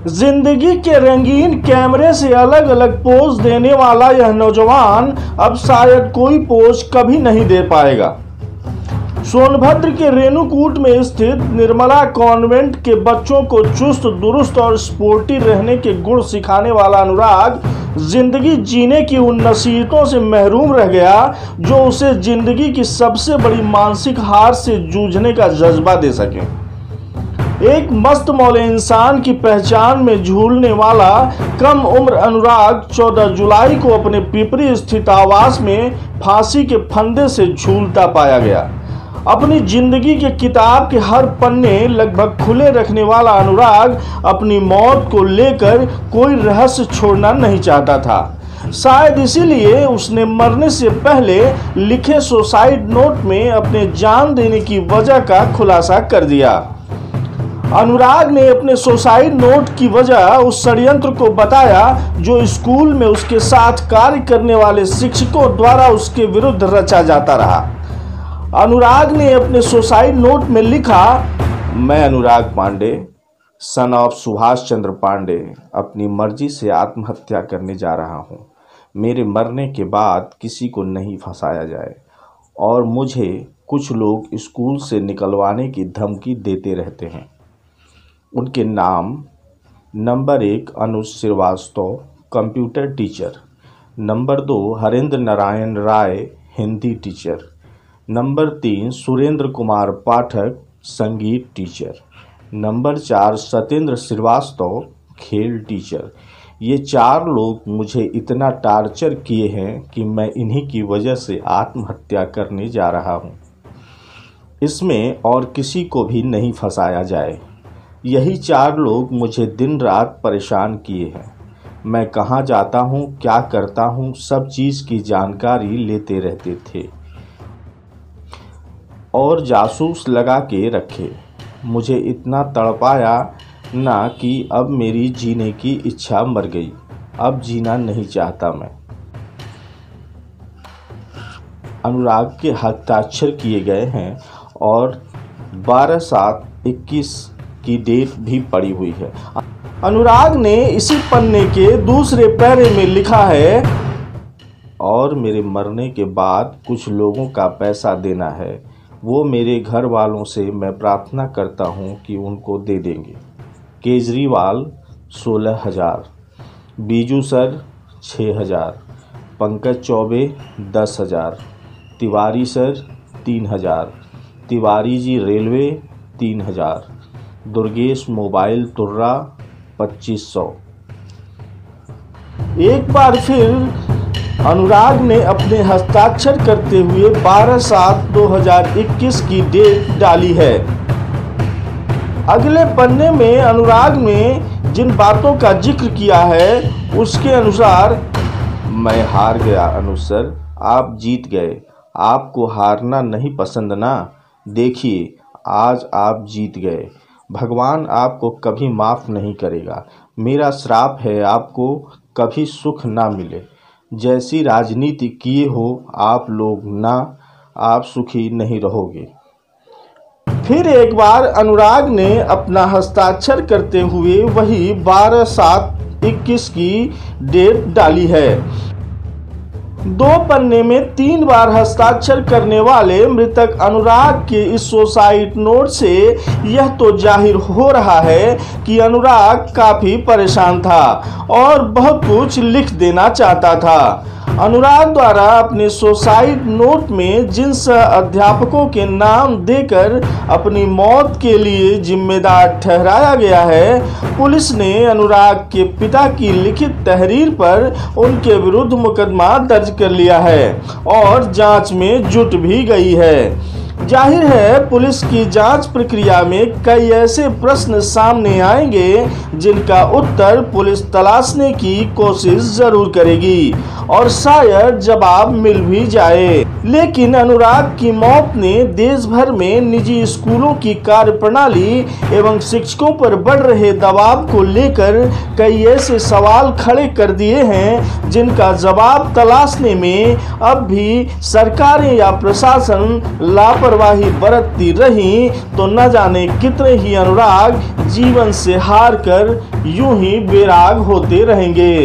जिंदगी के रंगीन कैमरे से अलग अलग पोज देने वाला यह नौजवान अब शायद कोई पोज कभी नहीं दे पाएगा। सोनभद्र के रेणुकूट में स्थित निर्मला कॉन्वेंट के बच्चों को चुस्त दुरुस्त और स्पोर्टी रहने के गुण सिखाने वाला अनुराग जिंदगी जीने की उन नसीहतों से महरूम रह गया जो उसे जिंदगी की सबसे बड़ी मानसिक हार से जूझने का जज्बा दे सके। एक मस्त मौले इंसान की पहचान में झूलने वाला कम उम्र अनुराग 14 जुलाई को अपने पिपरी स्थित आवास में फांसी के फंदे से झूलता पाया गया। अपनी जिंदगी के किताब के हर पन्ने लगभग खुले रखने वाला अनुराग अपनी मौत को लेकर कोई रहस्य छोड़ना नहीं चाहता था। शायद इसीलिए उसने मरने से पहले लिखे सुसाइड नोट में अपने जान देने की वजह का खुलासा कर दिया। अनुराग ने अपने सुसाइड नोट की वजह उस षड्यंत्र को बताया जो स्कूल में उसके साथ कार्य करने वाले शिक्षकों द्वारा उसके विरुद्ध रचा जाता रहा। अनुराग ने अपने सुसाइड नोट में लिखा, मैं अनुराग पांडे सन ऑफ सुभाष चंद्र पांडे अपनी मर्जी से आत्महत्या करने जा रहा हूँ। मेरे मरने के बाद किसी को नहीं फंसाया जाए और मुझे कुछ लोग स्कूल से निकलवाने की धमकी देते रहते हैं। उनके नाम number 1 Anuj Srivastava computer teacher, number 2 Harendra Narayan Rai Hindi teacher, number 3 Surendra Kumar Pathak संगीत टीचर, नंबर 4 सत्येंद्र श्रीवास्तव खेल टीचर। ये 4 लोग मुझे इतना टार्चर किए हैं कि मैं इन्हीं की वजह से आत्महत्या करने जा रहा हूँ। इसमें और किसी को भी नहीं फंसाया जाए। यही 4 लोग मुझे दिन रात परेशान किए हैं। मैं कहाँ जाता हूँ, क्या करता हूँ, सब चीज़ की जानकारी लेते रहते थे और जासूस लगा के रखे। मुझे इतना तड़पाया ना कि अब मेरी जीने की इच्छा मर गई। अब जीना नहीं चाहता मैं। अनुराग के हस्ताक्षर किए गए हैं और 12/7/21 की डेट भी पड़ी हुई है। अनुराग ने इसी पन्ने के दूसरे पैरे में लिखा है, और मेरे मरने के बाद कुछ लोगों का पैसा देना है। वो मेरे घर वालों से मैं प्रार्थना करता हूँ कि उनको दे देंगे। Kejriwal 16,000, Biju sir 6,000, Pankaj Choubey 10,000, Tiwari sir 3,000, Tiwari ji railway 3,000, Durgesh mobile तुर्रा 2500। एक बार फिर अनुराग ने अपने हस्ताक्षर करते हुए 12/7/2021 की डेट डाली है। अगले पन्ने में अनुराग ने जिन बातों का जिक्र किया है उसके अनुसार, मैं हार गया अनुज सर, आप जीत गए। आपको हारना नहीं पसंद ना? देखिए आज आप जीत गए। भगवान आपको कभी माफ़ नहीं करेगा। मेरा श्राप है आपको कभी सुख ना मिले। जैसी राजनीति किए हो आप लोग ना, आप सुखी नहीं रहोगे। फिर एक बार अनुराग ने अपना हस्ताक्षर करते हुए वही 12/7/21 की डेट डाली है। 2 पन्ने में 3 बार हस्ताक्षर करने वाले मृतक अनुराग के इस सुसाइड नोट से यह तो जाहिर हो रहा है कि अनुराग काफी परेशान था और बहुत कुछ लिख देना चाहता था। अनुराग द्वारा अपने सुसाइड नोट में जिन अध्यापकों के नाम देकर अपनी मौत के लिए जिम्मेदार ठहराया गया है, पुलिस ने अनुराग के पिता की लिखित तहरीर पर उनके विरुद्ध मुकदमा दर्ज कर लिया है और जांच में जुट भी गई है। जाहिर है पुलिस की जांच प्रक्रिया में कई ऐसे प्रश्न सामने आएंगे जिनका उत्तर पुलिस तलाशने की कोशिश जरूर करेगी और शायद जवाब मिल भी जाए। लेकिन अनुराग की मौत ने देश भर में निजी स्कूलों की कार्यप्रणाली एवं शिक्षकों पर बढ़ रहे दबाव को लेकर कई ऐसे सवाल खड़े कर दिए हैं जिनका जवाब तलाशने में अब भी सरकारें या प्रशासन लापरवाह लापरवाही बरतती रही तो न जाने कितने ही अनुराग जीवन से हार कर यूं ही बेराग होते रहेंगे।